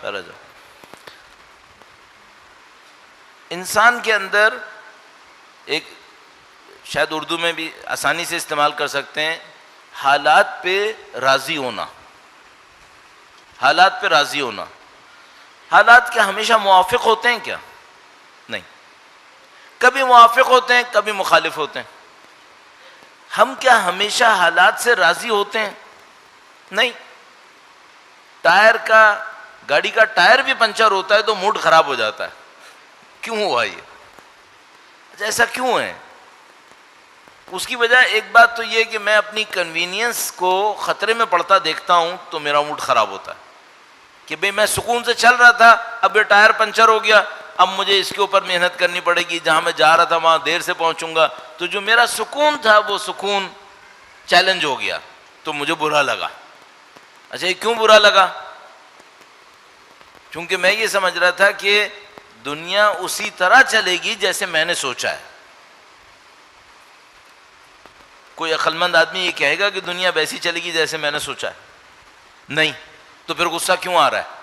Fridge. انسان کے اندر ایک، شاید اردو میں بھی آسانی سے استعمال کر سکتے ہیں، حالات پہ راضی ہونا۔ حالات پہ راضی ہونا، حالات کیا ہمیشہ موافق ہوتے ہیں کیا؟ نہیں، کبھی موافق ہوتے ہیں، کبھی مخالف ہوتے ہیں۔ ہم کیا ہمیشہ حالات سے راضی ہوتے ہیں؟ نہیں۔ گاڑی کا ٹائر بھی پنچر ہوتا ہے تو موڈ خراب ہو جاتا ہے، کیوں ہوا یہ؟ ایسا کیوں ہے؟ اس کی وجہ ایک بات تو یہ کہ میں اپنی کنوینئنس کو خطرے میں پڑتا دیکھتا ہوں تو میرا موڈ خراب ہوتا ہے کہ بھئی میں سکون سے چل رہا تھا، اب یہ ٹائر پنچر ہو گیا، اب مجھے اس کے اوپر محنت کرنی پڑے گی، جہاں میں جا رہا تھا وہاں دیر سے پہنچوں گا، تو جو میرا سکون تھا وہ سکون چیلنج ہو گیا، تو مجھے برا لگا۔ اچھا یہ کیوں برا لگا؟ کیونکہ میں یہ سمجھ رہا تھا کہ دنیا اسی طرح چلے گی جیسے میں نے سوچا ہے۔ کوئی عقل مند آدمی یہ کہے گا کہ دنیا ویسی چلے گی جیسے میں نے سوچا ہے؟ نہیں، تو پھر غصہ کیوں آ رہا ہے؟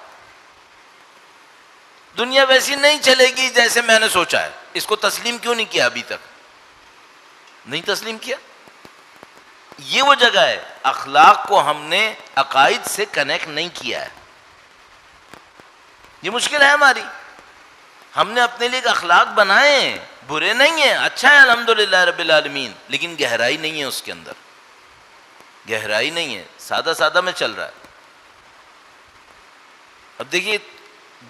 دنیا ویسی نہیں چلے گی جیسے میں نے سوچا ہے، اس کو تسلیم کیوں نہیں کیا ابھی تک؟ نہیں تسلیم کیا۔ یہ وہ جگہ ہے، اخلاق کو ہم نے عقائد سے کنیکٹ نہیں کیا ہے، یہ مشکل ہے ہماری۔ ہم نے اپنے لیے اخلاق بنائے ہیں، برے نہیں ہیں، اچھا ہے الحمدللہ رب العالمین، لیکن گہرائی نہیں ہے اس کے اندر، گہرائی نہیں ہے، سادہ سادہ میں چل رہا ہے۔ اب دیکھیے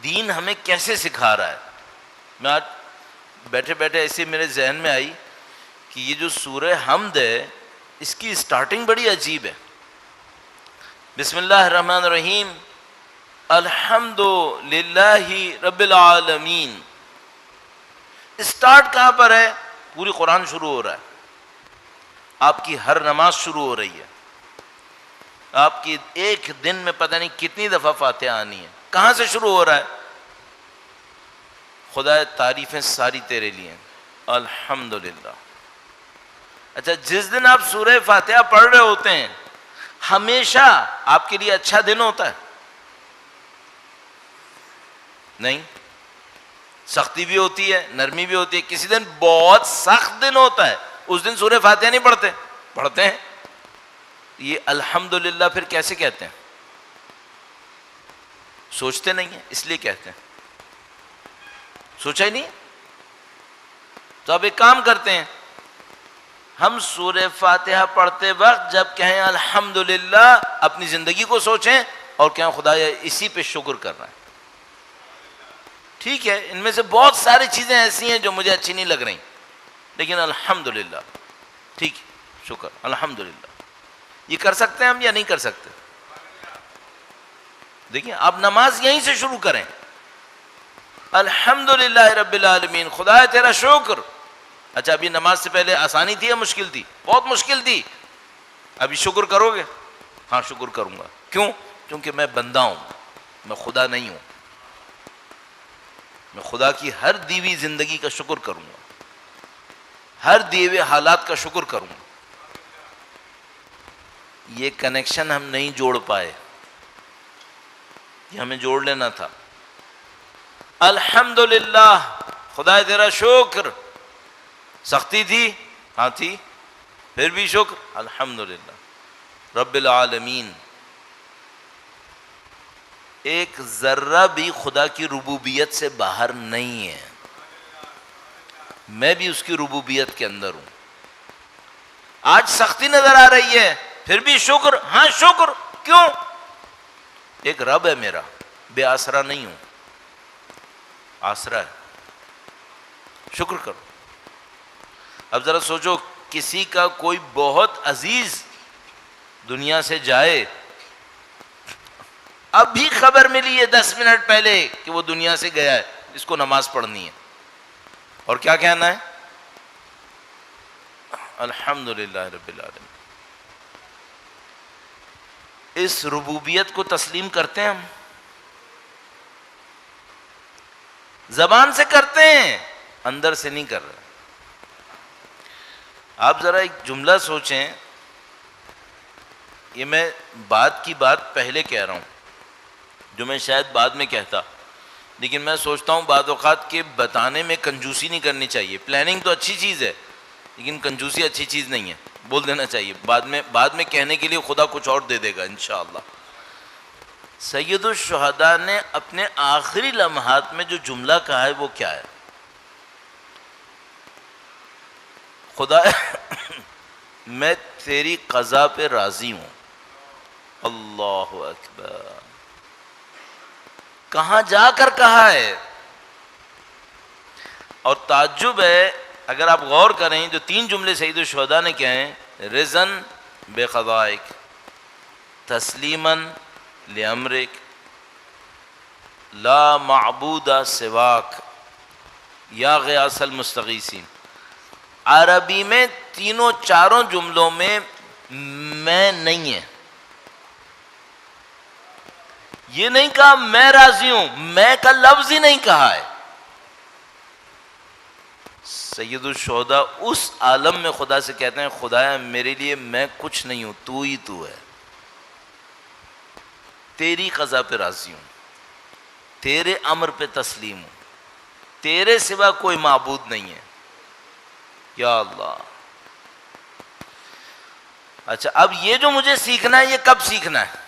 دین ہمیں کیسے سکھا رہا ہے۔ میں آج بیٹھے بیٹھے ایسے میرے ذہن میں آئی کہ یہ جو سورہ حمد ہے اس کی سٹارٹنگ بڑی عجیب ہے۔ بسم اللہ الرحمن الرحیم، الحمد للہ رب العالمین۔ اسٹارٹ کہاں پر ہے؟ پوری قرآن شروع ہو رہا ہے، آپ کی ہر نماز شروع ہو رہی ہے، آپ کی ایک دن میں پتہ نہیں کتنی دفعہ فاتحہ آنی ہے۔ کہاں سے شروع ہو رہا ہے؟ خدا تعریفیں ساری تیرے لیے ہیں، الحمدللہ۔ اچھا جس دن آپ سورہ فاتحہ پڑھ رہے ہوتے ہیں ہمیشہ آپ کے لیے اچھا دن ہوتا ہے؟ نہیں، سختی بھی ہوتی ہے، نرمی بھی ہوتی ہے، کسی دن بہت سخت دن ہوتا ہے، اس دن سورہ فاتحہ نہیں پڑھتے؟ پڑھتے ہیں۔ یہ الحمدللہ پھر کیسے کہتے ہیں؟ سوچتے نہیں ہیں اس لیے کہتے ہیں، سوچا ہی نہیں۔ تو اب ایک کام کرتے ہیں، ہم سورہ فاتحہ پڑھتے وقت جب کہیں الحمدللہ اپنی زندگی کو سوچیں اور کہیں خدا اسی پہ شکر کر رہا ہے۔ ٹھیک ہے، ان میں سے بہت ساری چیزیں ایسی ہیں جو مجھے اچھی نہیں لگ رہی، لیکن الحمدللہ ٹھیک ہے، شکر الحمدللہ۔ یہ کر سکتے ہیں ہم یا نہیں کر سکتے؟ دیکھیں آپ نماز یہیں سے شروع کریں، الحمدللہ رب العالمین، خدا ہے تیرا شکر۔ اچھا ابھی نماز سے پہلے آسانی تھی یا مشکل تھی؟ بہت مشکل تھی، ابھی شکر کرو گے؟ ہاں شکر کروں گا۔ کیوں؟ کیونکہ میں بندہ ہوں، میں خدا نہیں ہوں، میں خدا کی ہر دی ہوئی زندگی کا شکر کروں گا، ہر دیے ہوئے حالات کا شکر کروں گا۔ یہ کنیکشن ہم نہیں جوڑ پائے، یہ ہمیں جوڑ لینا تھا۔ الحمدللہ خدا تیرا شکر، سختی تھی؟ ہاں تھی، پھر بھی شکر الحمدللہ رب العالمین۔ ایک ذرہ بھی خدا کی ربوبیت سے باہر نہیں ہے، میں بھی اس کی ربوبیت کے اندر ہوں۔ آج سختی نظر آ رہی ہے پھر بھی شکر، ہاں شکر، کیوں؟ ایک رب ہے میرا، بے آسرا نہیں ہوں، آسرا ہے، شکر کرو۔ اب ذرا سوچو کسی کا کوئی بہت عزیز دنیا سے جائے، اب بھی خبر ملی ہے 10 منٹ پہلے کہ وہ دنیا سے گیا ہے، اس کو نماز پڑھنی ہے، اور کیا کہنا ہے؟ الحمدللہ رب العالمین۔ اس ربوبیت کو تسلیم کرتے ہیں ہم؟ زبان سے کرتے ہیں، اندر سے نہیں کر رہے۔ آپ ذرا ایک جملہ سوچیں، یہ میں بات کی بات پہلے کہہ رہا ہوں، جو میں شاید بعد میں کہتا، لیکن میں سوچتا ہوں بعض اوقات کہ بتانے میں کنجوسی نہیں کرنی چاہیے. پلاننگ تو اچھی چیز ہے لیکن کنجوسی اچھی چیز نہیں ہے. بول دینا چاہیے، بعد میں کہنے کے لیے خدا کچھ اور دے دے گا انشاءاللہ. سید الشہداء نے اپنے آخری لمحات میں جو جملہ کہا ہے وہ کیا ہے؟ خدا میں تیری قضا پہ راضی ہوں. اللہ اکبر. کہاں جا کر کہا ہے؟ اور تعجب ہے اگر آپ غور کریں جو 3 جملے سید الشہداء نے کہے ہیں، رضن بے قضائک، تسلیماً لامرک، لا معبود سواک، یا غیاث المستغیثین. عربی میں تینوں چاروں جملوں میں میں نہیں ہے. یہ نہیں کہا میں راضی ہوں، میں کا لفظ ہی نہیں کہا ہے. سید الشہداء اس عالم میں خدا سے کہتے ہیں خدایا میرے لیے میں کچھ نہیں ہوں، تو ہی تو ہے. تیری قضا پہ راضی ہوں، تیرے امر پہ تسلیم ہوں، تیرے سوا کوئی معبود نہیں ہے. یا اللہ. اچھا اب یہ جو مجھے سیکھنا ہے یہ کب سیکھنا ہے؟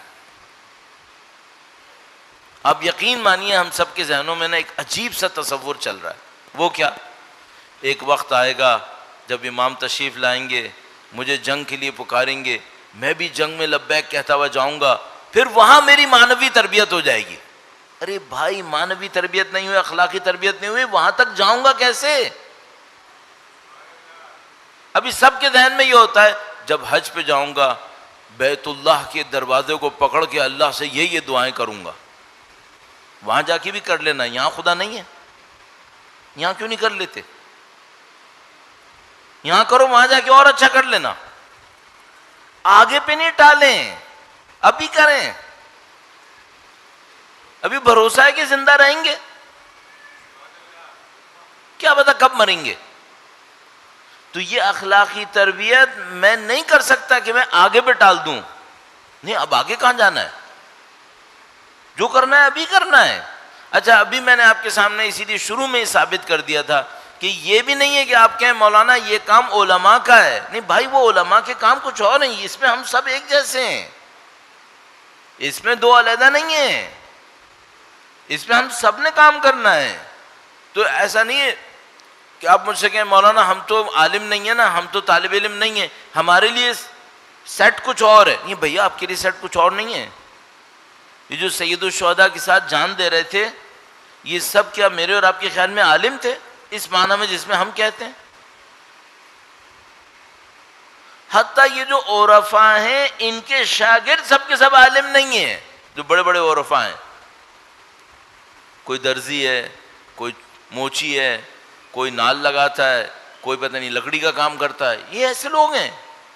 اب یقین مانیے ہم سب کے ذہنوں میں نا ایک عجیب سا تصور چل رہا ہے. وہ کیا؟ ایک وقت آئے گا جب امام تشریف لائیں گے، مجھے جنگ کے لیے پکاریں گے، میں بھی جنگ میں لبیک کہتا ہوا جاؤں گا، پھر وہاں میری مانوی تربیت ہو جائے گی. ارے بھائی مانوی تربیت نہیں ہوئی، اخلاقی تربیت نہیں ہوئی، وہاں تک جاؤں گا کیسے؟ ابھی سب کے ذہن میں یہ ہوتا ہے جب حج پہ جاؤں گا بیت اللہ کے دروازے کو پکڑ کے اللہ سے یہ دعائیں کروں گا. وہاں جا کے بھی کر لینا، یہاں خدا نہیں ہے، یہاں کیوں نہیں کر لیتے؟ یہاں کرو، وہاں جا کے اور اچھا کر لینا. آگے پہ نہیں ٹالیں، ابھی کریں. ابھی بھروسہ ہے کہ زندہ رہیں گے، کیا پتا کب مریں گے. تو یہ اخلاقی تربیت میں نہیں کر سکتا کہ میں آگے پہ ٹال دوں. نہیں، اب آگے کہاں جانا ہے؟ جو کرنا ہے ابھی کرنا ہے. اچھا ابھی میں نے آپ کے سامنے اسی لیے شروع میں ہی ثابت کر دیا تھا کہ یہ بھی نہیں ہے کہ آپ کہیں مولانا یہ کام علماء کا ہے. نہیں بھائی، وہ علماء کے کام کچھ اور نہیں، اس میں ہم سب ایک جیسے ہیں، اس میں دو علیحدہ نہیں ہیں، اس میں ہم سب نے کام کرنا ہے. تو ایسا نہیں ہے کہ آپ مجھ سے کہیں مولانا ہم تو عالم نہیں ہیں نا، ہم تو طالب علم نہیں ہیں، ہمارے لیے سیٹ کچھ اور ہے. نہیں بھیا، آپ کے لیے سیٹ کچھ اور نہیں ہے. یہ جو سید الشہداء کے ساتھ جان دے رہے تھے یہ سب کیا میرے اور آپ کے خیال میں عالم تھے اس معنی میں جس میں ہم کہتے ہیں؟ حتیٰ یہ جو عرفاء ہیں ان کے شاگرد سب کے سب عالم نہیں ہیں. جو بڑے بڑے عرفاء ہیں، کوئی درزی ہے، کوئی موچی ہے، کوئی نال لگاتا ہے، کوئی پتہ نہیں لکڑی کا کام کرتا ہے، یہ ایسے لوگ ہیں.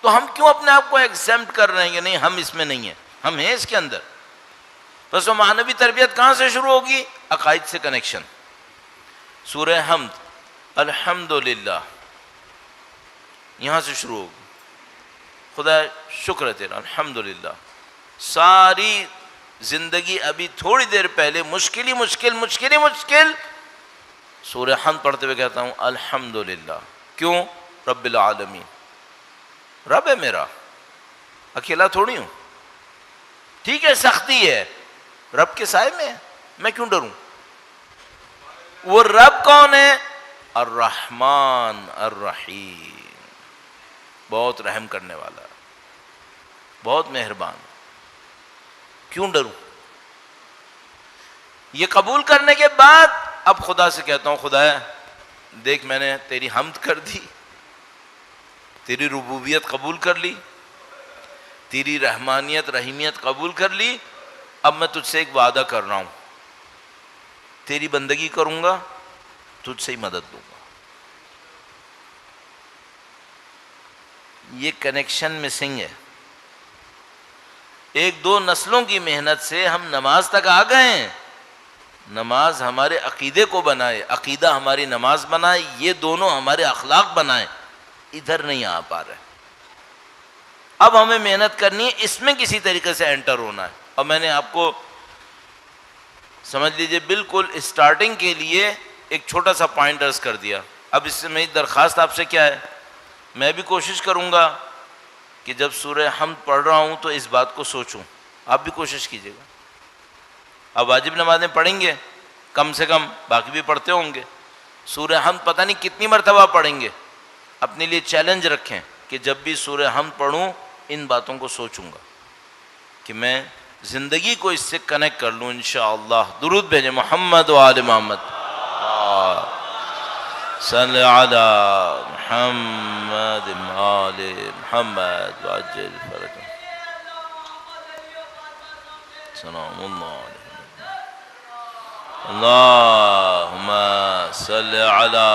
تو ہم کیوں اپنے آپ کو ایگزیمپٹ کر رہے ہیں کہ نہیں ہم اس میں نہیں ہیں؟ ہم ہیں اس کے اندر. بس وہ معنوی تربیت کہاں سے شروع ہوگی؟ عقائد سے کنیکشن. سورہ حمد الحمدللہ یہاں سے شروع ہوگی. خدا شکر ہے تیرا الحمدللہ. ساری زندگی ابھی تھوڑی دیر پہلے مشکل ہی مشکل سورہ حمد پڑھتے ہوئے کہتا ہوں الحمدللہ. کیوں؟ رب العالمین. رب ہے میرا، اکیلا تھوڑی ہوں. ٹھیک ہے سختی ہے، رب کے سائے میں ہے، میں کیوں ڈروں؟ وہ رب کون ہے؟ الرحمن الرحیم، بہت رحم کرنے والا، بہت مہربان. کیوں ڈروں؟ یہ قبول کرنے کے بعد اب خدا سے کہتا ہوں خدایا دیکھ میں نے تیری حمد کر دی، تیری ربوبیت قبول کر لی، تیری رحمانیت رحیمیت قبول کر لی. اب میں تجھ سے ایک وعدہ کر رہا ہوں، تیری بندگی کروں گا، تجھ سے ہی مدد لوں گا. یہ کنیکشن مسنگ ہے. ایک دو نسلوں کی محنت سے ہم نماز تک آ گئے ہیں. نماز ہمارے عقیدے کو بنائے، عقیدہ ہماری نماز بنائے، یہ دونوں ہمارے اخلاق بنائے. ادھر نہیں آ پا رہے. اب ہمیں محنت کرنی ہے، اس میں کسی طریقے سے انٹر ہونا ہے. اور میں نے آپ کو سمجھ لیجئے بالکل اسٹارٹنگ کے لیے ایک چھوٹا سا پوائنٹ عرض کر دیا. اب اس سے میری درخواست آپ سے کیا ہے، میں بھی کوشش کروں گا کہ جب سورہ حمد پڑھ رہا ہوں تو اس بات کو سوچوں. آپ بھی کوشش کیجیے گا. اب واجب نمازیں پڑھیں گے کم سے کم، باقی بھی پڑھتے ہوں گے. سورہ حمد پتہ نہیں کتنی مرتبہ پڑھیں گے. اپنے لیے چیلنج رکھیں کہ جب بھی سورہ حمد پڑھوں ان باتوں کو سوچوں گا کہ میں زندگی کو اس سے کنیکٹ کر لوں انشاءاللہ. درود بھیجیں محمد و آل محمد. صلی علی محمد آل محمد وعجل فرجهم. سلام اللہ علیہ. اللہم صلی علی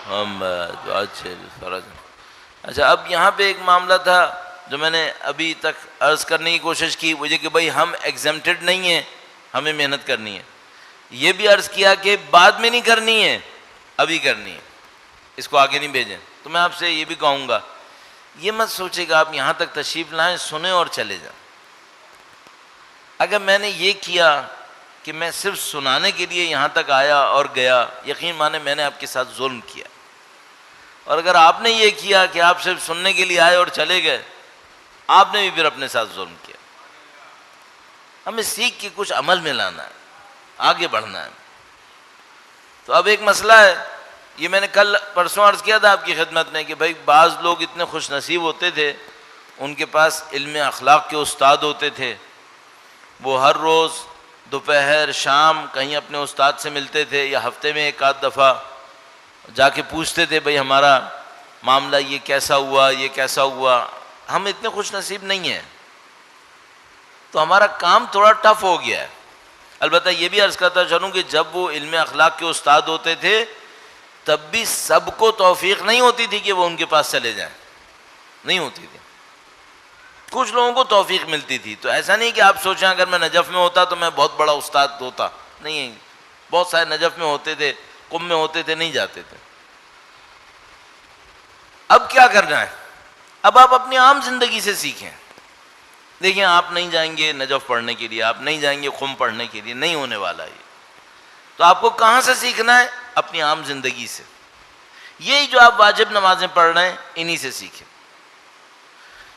محمد وعجل فرجهم. اچھا اب یہاں پہ ایک معاملہ تھا جو میں نے ابھی تک عرض کرنے کی کوشش کی، مجھے کہ بھائی ہم ایگزمپٹڈ نہیں ہیں، ہمیں محنت کرنی ہے. یہ بھی عرض کیا کہ بعد میں نہیں کرنی ہے، ابھی کرنی ہے، اس کو آگے نہیں بھیجیں. تو میں آپ سے یہ بھی کہوں گا، یہ مت سوچے گا آپ یہاں تک تشریف لائیں، سنیں اور چلے جائیں. اگر میں نے یہ کیا کہ میں صرف سنانے کے لیے یہاں تک آیا اور گیا، یقین مانے میں نے آپ کے ساتھ ظلم کیا. اور اگر آپ نے یہ کیا کہ آپ صرف سننے کے لیے آئے اور چلے گئے، آپ نے بھی پھر اپنے ساتھ ظلم کیا. ہمیں سیکھ کے کچھ عمل میں لانا ہے، آگے بڑھنا ہے. تو اب ایک مسئلہ ہے، یہ میں نے کل پرسوں عرض کیا تھا آپ کی خدمت میں کہ بھائی بعض لوگ اتنے خوش نصیب ہوتے تھے، ان کے پاس علم اخلاق کے استاد ہوتے تھے. وہ ہر روز دوپہر شام کہیں اپنے استاد سے ملتے تھے، یا ہفتے میں ایک آدھ دفعہ جا کے پوچھتے تھے بھائی ہمارا معاملہ یہ کیسا ہوا، یہ کیسا ہوا. ہم اتنے خوش نصیب نہیں ہیں، تو ہمارا کام تھوڑا ٹف ہو گیا ہے. البتہ یہ بھی عرض کرتا چلوں کہ جب وہ علم اخلاق کے استاد ہوتے تھے تب بھی سب کو توفیق نہیں ہوتی تھی کہ وہ ان کے پاس چلے جائیں، نہیں ہوتی تھی. کچھ لوگوں کو توفیق ملتی تھی. تو ایسا نہیں کہ آپ سوچیں اگر میں نجف میں ہوتا تو میں بہت بڑا استاد ہوتا، نہیں. بہت سارے نجف میں ہوتے تھے، قم میں ہوتے تھے، نہیں جاتے تھے. اب کیا کرنا ہے؟ اب آپ اپنی عام زندگی سے سیکھیں. دیکھیں آپ نہیں جائیں گے نجف پڑھنے کے لیے، آپ نہیں جائیں گے قم پڑھنے کے لیے، نہیں ہونے والا یہ. تو آپ کو کہاں سے سیکھنا ہے؟ اپنی عام زندگی سے. یہی جو آپ واجب نمازیں پڑھ رہے ہیں انہی سے سیکھیں.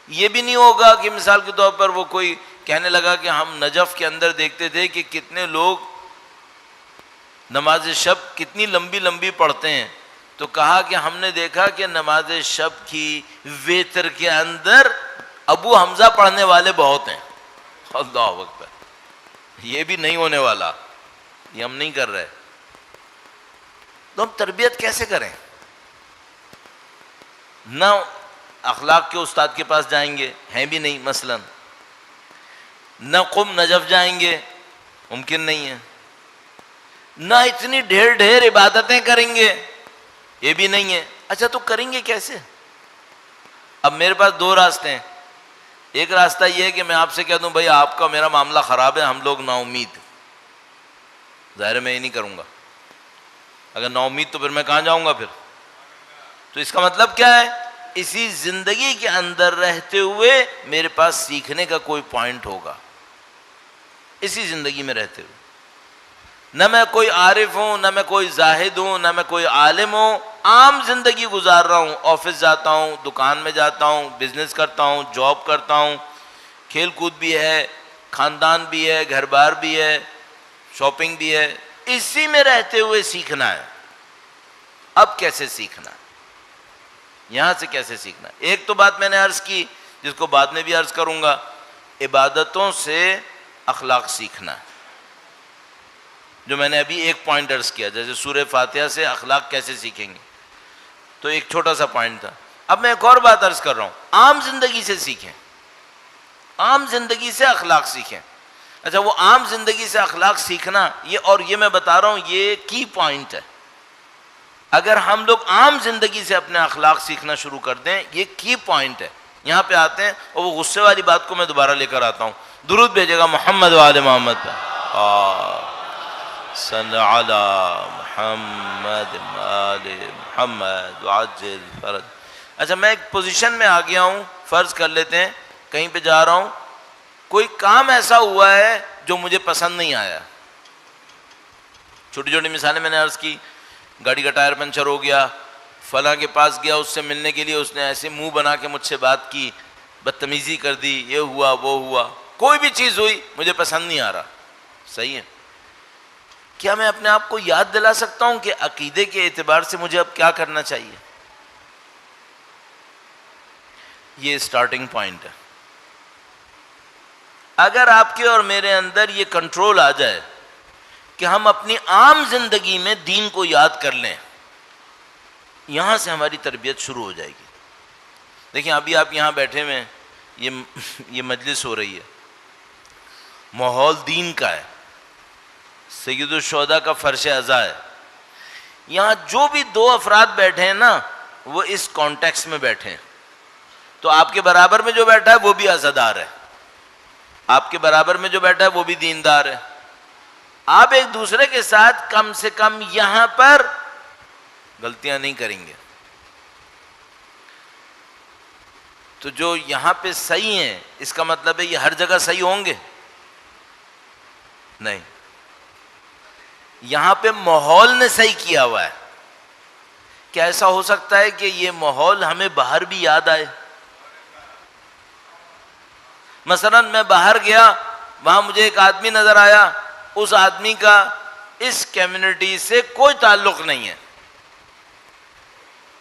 یہ بھی نہیں ہوگا کہ مثال کے طور پر وہ کوئی کہنے لگا کہ ہم نجف کے اندر دیکھتے تھے کہ کتنے لوگ نماز شب کتنی لمبی لمبی پڑھتے ہیں، تو کہا کہ ہم نے دیکھا کہ نماز شب کی ویتر کے اندر ابو حمزہ پڑھنے والے بہت ہیں. اللہ اکبر. یہ بھی نہیں ہونے والا، یہ ہم نہیں کر رہے. تو ہم تربیت کیسے کریں؟ نہ اخلاق کے استاد کے پاس جائیں گے، ہیں بھی نہیں مثلا. نہ قم نجف جائیں گے، ممکن نہیں ہے. نہ اتنی ڈھیر عبادتیں کریں گے، یہ بھی نہیں ہے. اچھا تو کریں گے کیسے؟ اب میرے پاس دو راستے ہیں. ایک راستہ یہ ہے کہ میں آپ سے کہہ دوں بھائی آپ کا میرا معاملہ خراب ہے، ہم لوگ نا امید. ظاہر میں یہ نہیں کروں گا. اگر نا امید تو پھر میں کہاں جاؤں گا پھر؟ تو اس کا مطلب کیا ہے؟ اسی زندگی کے اندر رہتے ہوئے میرے پاس سیکھنے کا کوئی پوائنٹ ہوگا. اسی زندگی میں رہتے ہوئے نہ میں کوئی عارف ہوں، نہ میں کوئی زاہد ہوں، نہ میں کوئی عالم ہوں، عام زندگی گزار رہا ہوں. آفس جاتا ہوں، دکان میں جاتا ہوں، بزنس کرتا ہوں، جاب کرتا ہوں، کھیل کود بھی ہے، خاندان بھی ہے، گھر بار بھی ہے، شاپنگ بھی ہے. اسی میں رہتے ہوئے سیکھنا ہے. اب کیسے سیکھنا ہے؟ یہاں سے کیسے سیکھنا ہے؟ ایک تو بات میں نے عرض کی جس کو بعد میں بھی عرض کروں گا، عبادتوں سے اخلاق سیکھنا ہے. جو میں نے ابھی ایک پوائنٹ عرض کیا، جیسے سورہ فاتحہ سے اخلاق کیسے سیکھیں گے، تو ایک چھوٹا سا پوائنٹ تھا. اب میں ایک اور بات عرض کر رہا ہوں، عام زندگی سے سیکھیں، عام زندگی سے اخلاق سیکھیں. اچھا وہ عام زندگی سے اخلاق سیکھنا، یہ میں بتا رہا ہوں یہ کی پوائنٹ ہے. اگر ہم لوگ عام زندگی سے اپنے اخلاق سیکھنا شروع کر دیں، یہ کی پوائنٹ ہے. یہاں پہ آتے ہیں اور وہ غصے والی بات کو میں دوبارہ لے کر آتا ہوں. درود بھیجے گا محمد و آل محمد پہ. صلی علی محمد آل محمد وعجل فرج. اچھا میں ایک پوزیشن میں آ گیا ہوں، فرض کر لیتے ہیں کہیں پہ جا رہا ہوں، کوئی کام ایسا ہوا ہے جو مجھے پسند نہیں آیا. چھوٹی چھوٹی مثالیں میں نے عرض کی, گاڑی کا ٹائر پنچر ہو گیا, فلاں کے پاس گیا, اس سے ملنے کے لیے اس نے ایسے منہ بنا کے مجھ سے بات کی, بدتمیزی کر دی, یہ ہوا وہ ہوا, کوئی بھی چیز ہوئی مجھے پسند نہیں آ رہا. صحیح ہے, کیا میں اپنے آپ کو یاد دلا سکتا ہوں کہ عقیدے کے اعتبار سے مجھے اب کیا کرنا چاہیے؟ یہ اسٹارٹنگ پوائنٹ ہے. اگر آپ کے اور میرے اندر یہ کنٹرول آ جائے کہ ہم اپنی عام زندگی میں دین کو یاد کر لیں, یہاں سے ہماری تربیت شروع ہو جائے گی. دیکھیں ابھی آپ یہاں بیٹھے ہوئے ہیں, یہ مجلس ہو رہی ہے, ماحول دین کا ہے, سید الشہداء کا فرش عزا ہے. یہاں جو بھی دو افراد بیٹھے ہیں نا, وہ اس کانٹیکس میں بیٹھے ہیں. تو آپ کے برابر میں جو بیٹھا ہے وہ بھی عزادار ہے, آپ کے برابر میں جو بیٹھا ہے وہ بھی دیندار ہے. آپ ایک دوسرے کے ساتھ کم سے کم یہاں پر غلطیاں نہیں کریں گے. تو جو یہاں پہ صحیح ہیں اس کا مطلب ہے یہ ہر جگہ صحیح ہوں گے؟ نہیں. یہاں پہ ماحول نے صحیح کیا ہوا ہے. کیا ایسا ہو سکتا ہے کہ یہ ماحول ہمیں باہر بھی یاد آئے؟ مثلا میں باہر گیا, وہاں مجھے ایک آدمی نظر آیا, اس آدمی کا اس کمیونٹی سے کوئی تعلق نہیں ہے,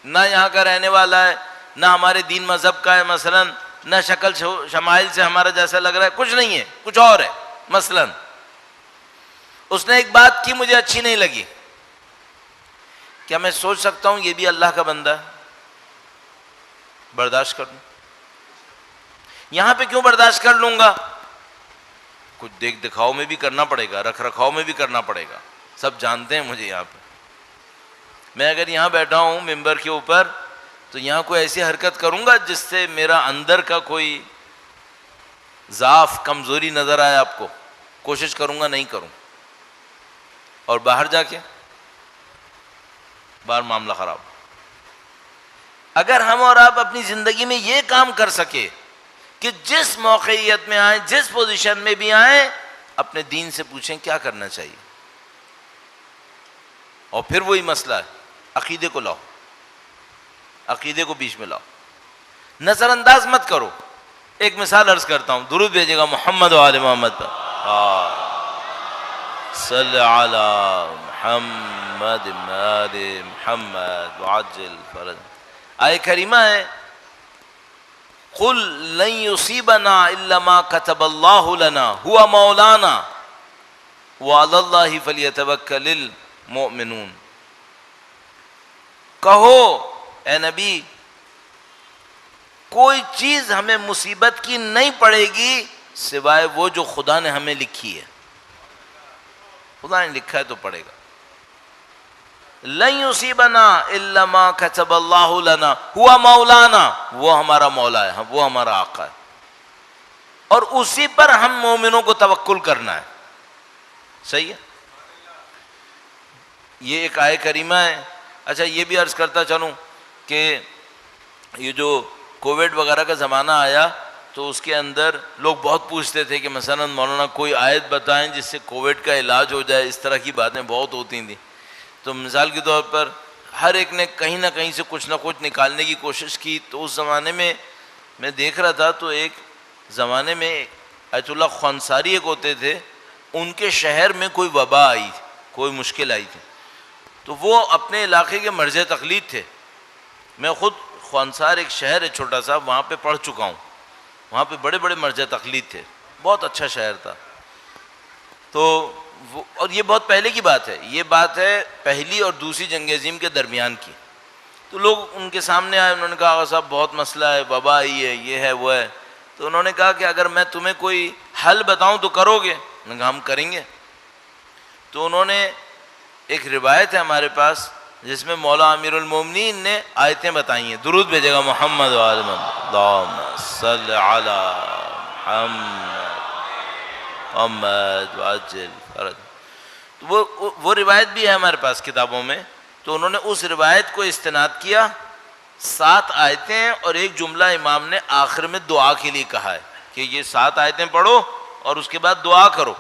نہ یہاں کا رہنے والا ہے, نہ ہمارے دین مذہب کا ہے, مثلا نہ شکل شمائل سے ہمارا جیسا لگ رہا ہے, کچھ نہیں ہے, کچھ اور ہے. مثلا اس نے ایک بات کی مجھے اچھی نہیں لگی, کیا میں سوچ سکتا ہوں یہ بھی اللہ کا بندہ ہے, برداشت کر لوں؟ یہاں پہ کیوں برداشت کر لوں گا؟ کچھ دیکھ دکھاؤ میں بھی کرنا پڑے گا, رکھ رکھاؤ میں بھی کرنا پڑے گا. سب جانتے ہیں مجھے یہاں پہ. میں اگر یہاں بیٹھا ہوں ممبر کے اوپر, تو یہاں کوئی ایسی حرکت کروں گا جس سے میرا اندر کا کوئی ضعف, کمزوری نظر آئے آپ کو, کوشش کروں گا نہیں کروں. اور باہر جا کے باہر معاملہ خراب. اگر ہم اور آپ اپنی زندگی میں یہ کام کر سکے کہ جس موقعیت میں آئیں, جس پوزیشن میں بھی آئیں, اپنے دین سے پوچھیں کیا کرنا چاہیے. اور پھر وہی مسئلہ ہے, عقیدے کو لاؤ, عقیدے کو بیچ میں لاؤ, نظر انداز مت کرو. ایک مثال عرض کرتا ہوں, درود بھیجے گا محمد و آل محمد پر. صلی علی محمد آل محمد وعجل فرج. آیہ کریمہ ہے, قل لن یصیبنا الا ما كتب اللہ لنا هو مولانا وعلی اللہ فلیتوکل المؤمنون. کہو اے نبی, کوئی چیز ہمیں مصیبت کی نہیں پڑے گی سوائے وہ جو خدا نے ہمیں لکھی ہے. خدا نے لکھا ہے تو پڑے گا. لن یصیبنا الا ما كتب اللہ لنا هو مولانا, وہ ہمارا مولا ہے, وہ ہمارا آقا ہے, اور اسی پر ہم مومنوں کو توکل کرنا ہے. صحیح ہے, یہ ایک آیہ کریمہ ہے. اچھا یہ بھی عرض کرتا چلوں کہ یہ جو کووڈ وغیرہ کا زمانہ آیا تو اس کے اندر لوگ بہت پوچھتے تھے کہ مثلا مولانا کوئی آیت بتائیں جس سے کووڈ کا علاج ہو جائے. اس طرح کی باتیں بہت ہوتی تھیں. تو مثال کے طور پر ہر ایک نے کہیں نہ کہیں سے کچھ نہ کچھ نکالنے کی کوشش کی. تو اس زمانے میں دیکھ رہا تھا, تو ایک زمانے میں آیت اللہ خوانصاری ایک ہوتے تھے, ان کے شہر میں کوئی وبا آئی, کوئی مشکل آئی تھی, تو وہ اپنے علاقے کے مرجع تقلید تھے. میں خود خوانصار ایک شہر ہے چھوٹا سا, وہاں پہ پڑھ چکا ہوں. وہاں پہ بڑے بڑے مرجع تقلید تھے, بہت اچھا شہر تھا. تو اور یہ بہت پہلے کی بات ہے, یہ بات ہے پہلی اور دوسری جنگ عظیم کے درمیان کی. تو لوگ ان کے سامنے آئے, انہوں نے کہا آقا صاحب بہت مسئلہ ہے, وبا آئی ہے, یہ ہے وہ ہے. تو انہوں نے کہا کہ اگر میں تمہیں کوئی حل بتاؤں تو کرو گے؟ انہوں نے کہا ہم کریں گے. تو انہوں نے ایک روایت ہے ہمارے پاس جس میں مولا امیر المومنین نے آیتیں بتائی ہیں. درود بھیجے گا محمد و آل محمد, اللہم صلی علی محمد وعجل فرج. وہ روایت بھی ہے ہمارے پاس کتابوں میں. تو انہوں نے اس روایت کو استناد کیا, 7 آیتیں اور ایک جملہ امام نے آخر میں دعا کے لیے کہا ہے. کہ یہ 7 آیتیں پڑھو اور اس کے بعد دعا کرو.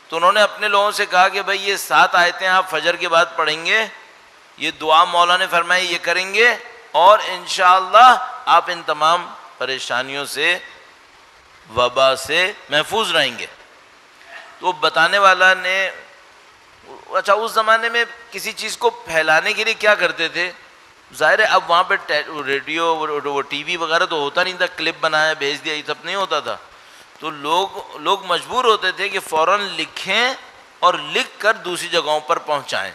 تو انہوں نے اپنے لوگوں سے کہا کہ بھائی یہ 7 آیتیں آپ فجر کے بعد پڑھیں گے, یہ دعا مولا نے فرمائی یہ کریں گے, اور انشاءاللہ آپ ان تمام پریشانیوں سے, وبا سے محفوظ رہیں گے. تو بتانے والا نے, اچھا اس زمانے میں کسی چیز کو پھیلانے کے لیے کیا کرتے تھے, ظاہر ہے اب وہاں پہ ریڈیو وہ ٹی وی وغیرہ تو ہوتا نہیں تھا, کلپ بنایا بھیج دیا, یہ سب نہیں ہوتا تھا. تو لوگ مجبور ہوتے تھے کہ فوراً لکھیں اور لکھ کر دوسری جگہوں پر پہنچائیں.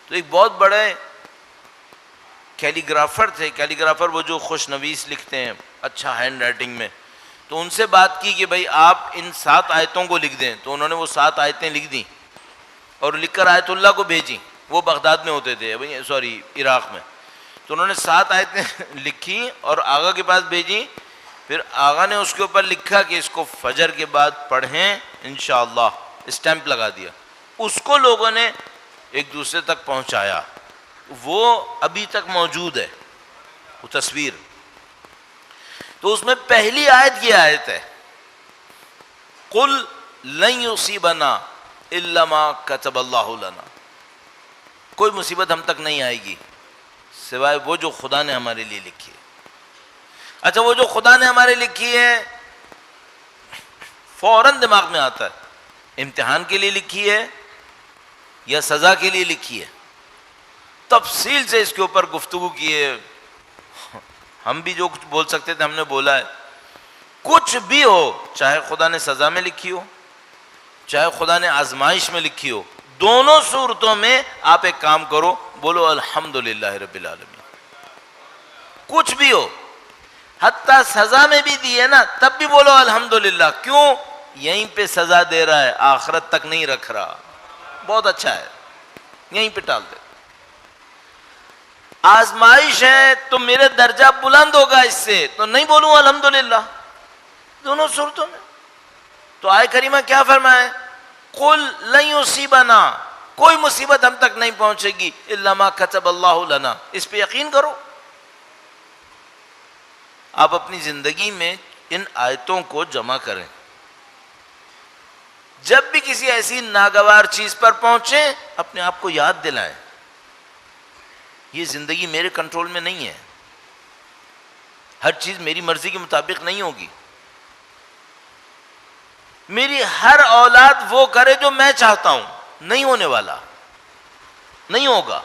تو ایک بہت بڑے کیلیگرافر تھے, کیلیگرافر وہ جو خوش نویس لکھتے ہیں اچھا ہینڈ رائٹنگ میں, تو ان سے بات کی کہ بھائی آپ ان 7 آیتوں کو لکھ دیں. تو انہوں نے وہ 7 آیتیں لکھ دیں اور لکھ کر آیت اللہ کو بھیجیں. وہ بغداد میں ہوتے تھے, سوری عراق میں. تو انہوں نے 7 آیتیں لکھی اور آغا کے پاس بھیجیں. پھر آغا نے اس کے اوپر لکھا کہ اس کو فجر کے بعد پڑھیں انشاءاللہ, اسٹیمپ لگا دیا. اس کو لوگوں نے ایک دوسرے تک پہنچایا, وہ ابھی تک موجود ہے وہ تصویر. تو اس میں پہلی آیت یہ آیت ہے, قل لن یصیبنا الا ما کتب اللہ لنا. کوئی مصیبت ہم تک نہیں آئے گی سوائے وہ جو خدا نے ہمارے لیے لکھی ہے. اچھا وہ جو خدا نے ہمارے لکھی ہے فوراً دماغ میں آتا ہے, امتحان کے لیے لکھی ہے یا سزا کے لیے لکھی ہے. تفصیل سے اس کے اوپر گفتگو کی ہے, ہم بھی جو کچھ بول سکتے تھے ہم نے بولا ہے. کچھ بھی ہو, چاہے خدا نے سزا میں لکھی ہو چاہے خدا نے آزمائش میں لکھی ہو, دونوں صورتوں میں آپ ایک کام کرو, بولو الحمدللہ رب العالمین. کچھ بھی ہو, حتیٰ سزا میں بھی دی ہے نا تب بھی بولو الحمدللہ. کیوں؟ یہیں پہ سزا دے رہا ہے, آخرت تک نہیں رکھ رہا. بہت اچھا ہے, یہیں پہ ٹال دے. آزمائش ہے تو میرے درجہ بلند ہوگا اس سے, تو نہیں بولوں الحمدللہ دونوں صورتوں میں. تو آیت کریمہ کیا فرمائے, قل لن یصیبنا, کوئی مصیبت ہم تک نہیں پہنچے گی الا ما کتب اللہ لنا. اس پہ یقین کرو. آپ اپنی زندگی میں ان آیتوں کو جمع کریں. جب بھی کسی ایسی ناگوار چیز پر پہنچیں اپنے آپ کو یاد دلائیں, یہ زندگی میرے کنٹرول میں نہیں ہے, ہر چیز میری مرضی کے مطابق نہیں ہوگی. میری ہر اولاد وہ کرے جو میں چاہتا ہوں, نہیں ہونے والا, نہیں ہوگا.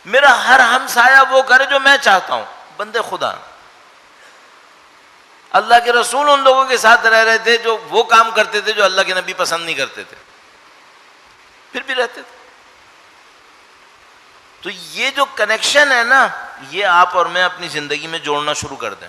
میرا ہر ہمسایہ وہ کرے جو میں چاہتا ہوں. بندے خدا, اللہ کے رسول ان لوگوں کے ساتھ رہ رہے تھے جو وہ کام کرتے تھے جو اللہ کے نبی پسند نہیں کرتے تھے, پھر بھی رہتے تھے. تو یہ جو کنیکشن ہے نا, یہ آپ اور میں اپنی زندگی میں جوڑنا شروع کر دیں.